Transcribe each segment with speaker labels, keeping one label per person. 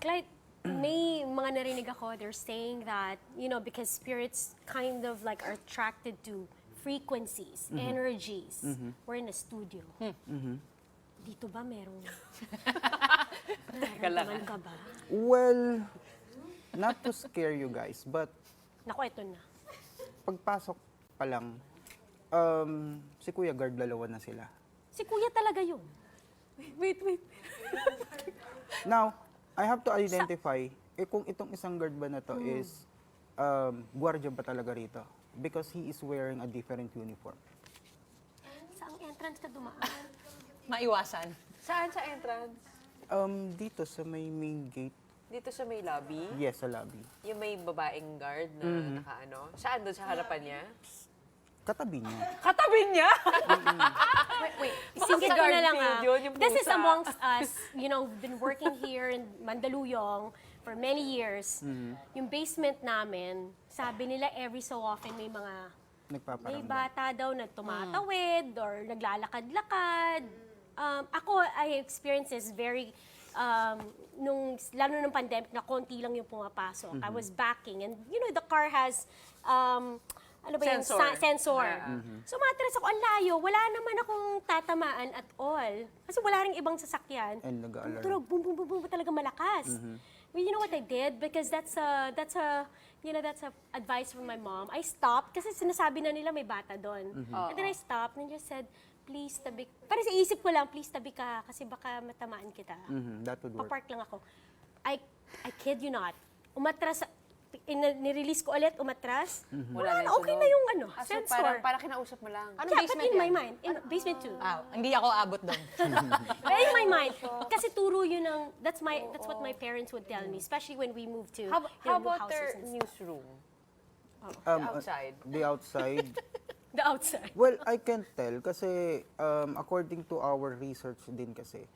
Speaker 1: Clyde, may mga narinig ako, they're saying that, you know, because spirits kind of like are attracted to frequencies, energies. We're in a studio. Dito ba merong nararamdaman ka ba?
Speaker 2: Well, not to scare you guys, but
Speaker 1: Naku, ito na.
Speaker 2: pagpasok pa lang, si Kuya Guard, dalawa na sila.
Speaker 1: Si Kuya talaga yun.
Speaker 3: Wait.
Speaker 2: Now, I have to identify kung itong isang guard ba na to is gwardiya ba talaga rito? Because he is wearing a different uniform.
Speaker 1: Saang entrance ka dumaan?
Speaker 3: Maiwasan.
Speaker 4: Saan sa entrance?
Speaker 2: Dito sa may main gate.
Speaker 4: Dito sa may lobby?
Speaker 2: Yes, sa lobby.
Speaker 4: Yung may babaeng guard na nakaano? Saan doon sa harapan niya?
Speaker 2: Katabi niya.
Speaker 4: Katabi niya? Wait.
Speaker 1: Isingit ko na lang
Speaker 4: Yung
Speaker 1: This is
Speaker 4: pusa.
Speaker 1: amongst us, you know, been working here in Mandaluyong for many years. Yung basement namin, sabi nila every so often may may
Speaker 2: Nagpaparamdam.
Speaker 1: bata daw na tumatawid or naglalakad-lakad. Ako, I experienced this very, lalo nung pandemic na konti lang yung pumapasok. I was backing and, you know, the car has, ano ba yung
Speaker 4: Sensor.
Speaker 1: sensor. So matras ako, ang layo, wala naman akong tatamaan at all. Kasi wala ring ibang sasakyan.
Speaker 2: And nag-aalarm.
Speaker 1: Turog, boom, boom, boom, boom, talaga malakas. Well, you know what I did? Because that's a advice from my mom. I stopped kasi sinasabi na nila may bata doon. And then I stopped and just said, please tabi. Parang sa isip ko lang, please tabi ka kasi baka matamaan kita.
Speaker 2: That would work.
Speaker 1: Papark lang ako. I kid you not. Umatras, nirelease ko ulit, umatras. Wala na, okay na yung
Speaker 4: So,
Speaker 1: sensor.
Speaker 4: parang kinausap mo lang.
Speaker 3: Anong
Speaker 1: Yeah, but
Speaker 3: basement
Speaker 1: in my
Speaker 3: yan?
Speaker 1: mind, in basement 2.
Speaker 3: Hindi ako abot doon.
Speaker 1: But in my mind, kasi turo yun ng, that's what my parents would tell me, especially when we moved to
Speaker 4: How
Speaker 1: new
Speaker 4: about
Speaker 1: houses
Speaker 4: their
Speaker 1: and stuff.
Speaker 4: newsroom? Outside?
Speaker 2: The outside.
Speaker 1: The outside.
Speaker 2: Well, I can't tell kasi according to our research din kasi,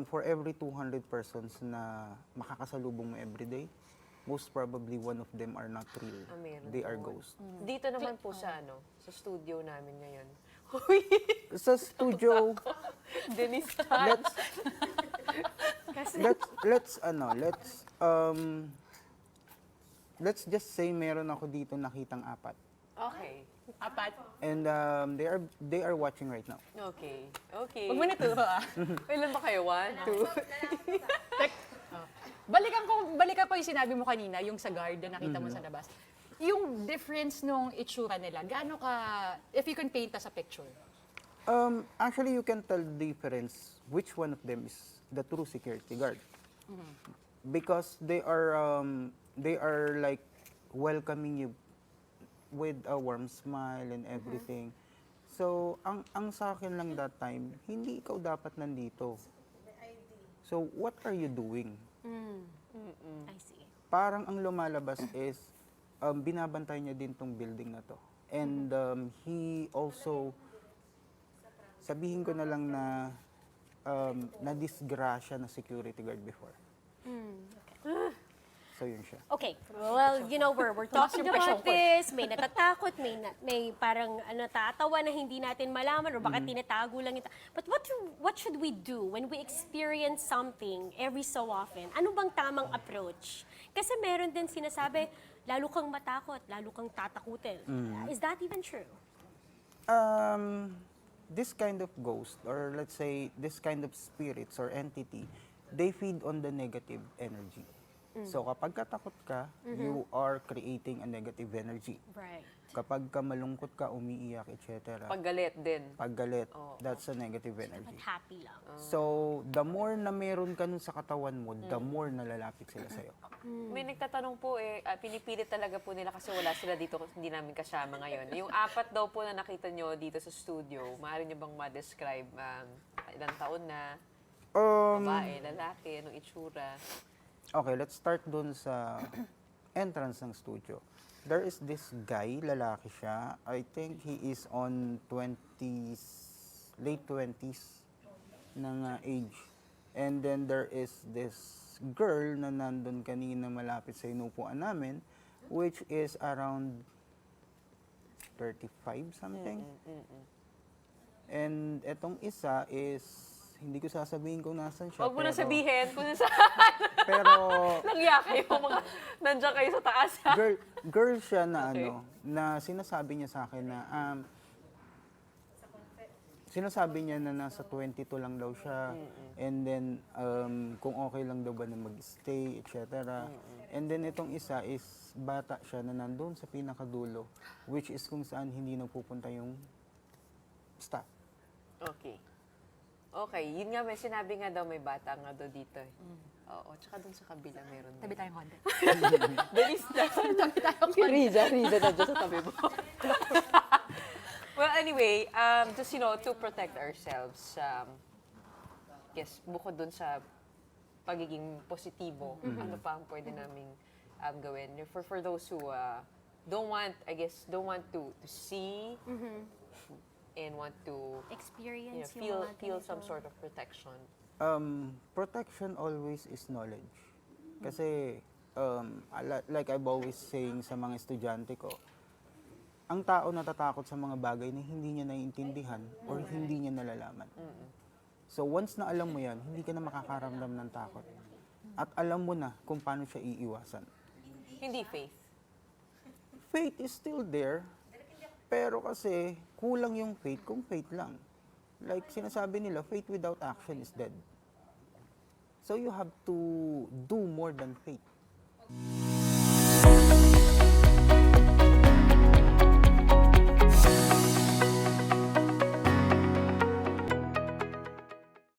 Speaker 2: for every 200 persons na makakasalubong mo everyday, most probably one of them are not real.
Speaker 4: Meron
Speaker 2: They are
Speaker 4: po.
Speaker 2: ghosts.
Speaker 4: Dito naman po sa sa studio namin ngayon.
Speaker 2: Sa studio,
Speaker 4: Denise.
Speaker 2: let's just say meron ako dito nakitang 4.
Speaker 4: Okay.
Speaker 3: Apat.
Speaker 2: And they are watching right now.
Speaker 4: Okay.
Speaker 3: Huwag mo nituro
Speaker 4: Ilan ba kayo? 1, 2?
Speaker 3: Balikan ko yung sinabi mo kanina, yung sa guard na nakita mo sa labas. Yung difference nung itsura nila, gaano ka, if you can paint us a picture?
Speaker 2: Actually, you can tell the difference which one of them is the true security guard. Because they are like welcoming you with a warm smile and everything. So, ang sa akin lang that time, hindi ikaw dapat nandito. So, what are you doing?
Speaker 1: I see.
Speaker 2: Parang ang lumalabas is, binabantay niya din tong building na to. And he also, sabihin ko na lang na, na-disgrasya na security guard before. So, yun siya.
Speaker 1: Okay, well, you know, we're talking
Speaker 3: yung
Speaker 1: about
Speaker 3: passion ko
Speaker 1: this, may natatakot, may parang natatawa na hindi natin malaman or baka tinatago lang ito. But what should we do when we experience something every so often? Ano bang tamang approach? Kasi meron din sinasabi, lalo kang matakot, lalo kang tatakutin. Is that even true?
Speaker 2: This kind of ghost, or let's say, this kind of spirits or entity, they feed on the negative energy. So kapag katakot ka, you are creating a negative energy.
Speaker 1: Right.
Speaker 2: Kapag ka malungkot ka, umiiyak, etc.
Speaker 4: Paggalit din.
Speaker 2: Paggalit, that's a negative energy.
Speaker 1: But happy lang.
Speaker 2: So, the more na meron ka nun sa katawan mo, the more nalalapit sila sa'yo.
Speaker 4: May nagtatanong po pinipilit talaga po nila kasi wala sila dito, hindi namin kasama ngayon. Yung 4 daw po na nakita nyo dito sa studio, maaari nyo bang ma-describe ilang taon na, babae, lalaki, anong itsura?
Speaker 2: Okay, let's start dun sa entrance ng studio. There is this guy, lalaki siya. I think he is on 20s, late 20s ng age. And then there is this girl na nandun kanina malapit sa inupuan namin, which is around 35 something. And etong isa is hindi ko sasabihin kung nasan siya.
Speaker 4: Huwag mo na
Speaker 2: pero-
Speaker 4: sabihin kung saan.
Speaker 2: Pero
Speaker 4: Nangya kayo, nandiyan kayo sa taas.
Speaker 2: girl siya na
Speaker 4: Okay.
Speaker 2: na sinasabi niya sa akin na sinasabi niya na nasa 22 lang daw siya, and then kung okay lang daw ba na mag-stay, etc. And then itong isa is bata siya na nandun sa pinakadulo, which is kung saan hindi nagpupunta yung staff.
Speaker 4: Okay. Okay, yun nga, may sinabi nga daw may bata nga daw dito eh. Oo, tsaka dun sa kabila meron.
Speaker 3: Tabi tayong konti.
Speaker 4: Bilis na.
Speaker 3: Tabi tayong konti.
Speaker 4: Riza na dyan sa tabi mo. Well, anyway, just, to protect ourselves, yes, bukod dun sa pagiging positibo, ano pa ang pwede naming gawin? For those who don't want to see and want to
Speaker 1: Experience yung
Speaker 4: feel
Speaker 1: mga
Speaker 4: feel
Speaker 1: ganito.
Speaker 4: some sort of protection.
Speaker 2: Protection always is knowledge. Kasi, like I've always saying sa mga estudyante ko, ang tao natatakot sa mga bagay na hindi niya naiintindihan or hindi niya nalalaman. So once na alam mo yan, hindi ka na makakaramdam ng takot. At alam mo na kung paano siya iiwasan.
Speaker 4: Hindi faith.
Speaker 2: Faith is still there, pero kasi kulang yung faith kung faith lang. Like sinasabi nila, faith without action is dead. So you have to do more than faith.